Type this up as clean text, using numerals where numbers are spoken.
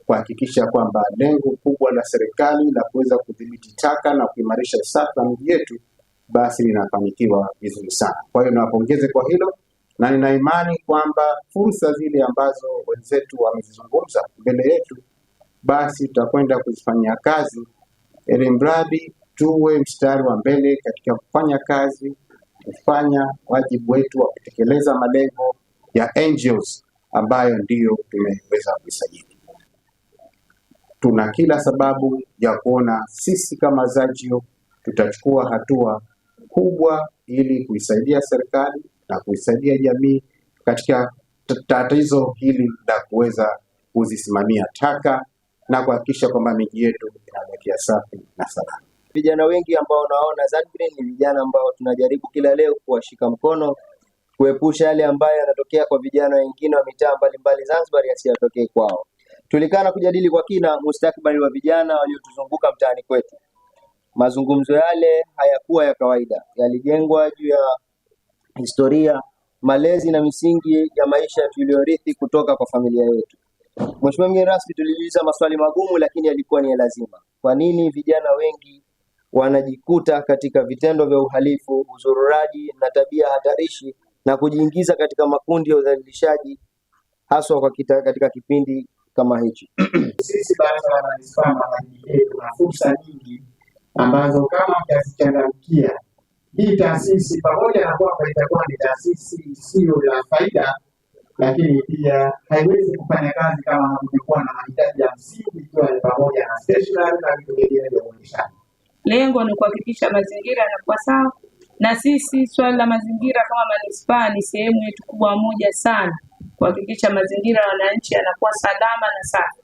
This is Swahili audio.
kuhakikisha kwamba lengo kubwa la serikali la kuweza kudhibiti taka na kuimarisha usafi wa miji yetu basi linafanikiwa vizuri sana. Kwa hiyo niwapongeze kwa hilo, na nina imani kwamba fursa zile ambazo wenzetu wamezizungumza mbele yetu basi tutakwenda kuzifanyia kazi, ili mradi tuwe mstari wa mbele katika kufanya kazi, kufanya wajibu wetu wa kutekeleza malengo ya NGOs ambayo ndiyo tumeweza kuisajili. Tuna kila sababu ya kuona sisi kama ZAGIO tutachukua hatua kubwa ili kuisaidia serikali na kuisaidia jamii katika tatizo hili la kuweza kuzisimamia taka na kuhakikisha kwamba miji yetu inabakia safi na salama. Vijana wengi ambao naona ZAGREEN ni vijana ambao tunajaribu kila leo kuwashika mkono, kuepusha yale ambayo yanatokea kwa vijana wengine wa mitaa mbalimbali Zanzibar yasiyatokee kwao. Tulikana kujadili kwa kina mustakabali wa vijana waliotuzunguka mtaani kwetu. Mazungumzo yale hayakuwa ya kawaida, yalijengwa juu ya historia, malezi na misingi ya maisha tuliyorithi kutoka kwa familia yetu. Mheshimiwa mgeni rasmi, tuliuliza maswali magumu lakini yalikuwa ni lazima. Kwa nini vijana wengi wanajikuta katika vitendo vya uhalifu, uzururaji na tabia hatarishi na kujiingiza katika makundi ya udhalilishaji haswa katika kipindi kama hichi? Sisi baraza la manispaa Magigi yetu na fursa nyingi ambazo kama mtazichangamkia, hii taasisi pamoja na kwamba itakuwa ni taasisi isiyo la faida, lakini pia haiwezi kufanya kazi kama hakungekuwa na mahitaji ya msingi, ikiwa ni pamoja na stationery na vitu vingine vya uendeshaji. Lengo ni kuhakikisha mazingira yanakuwa sawa, na sisi swala la mazingira kama manispaa ni sehemu yetu kubwa moja sana, kuhakikisha mazingira ya wananchi yanakuwa salama na safi.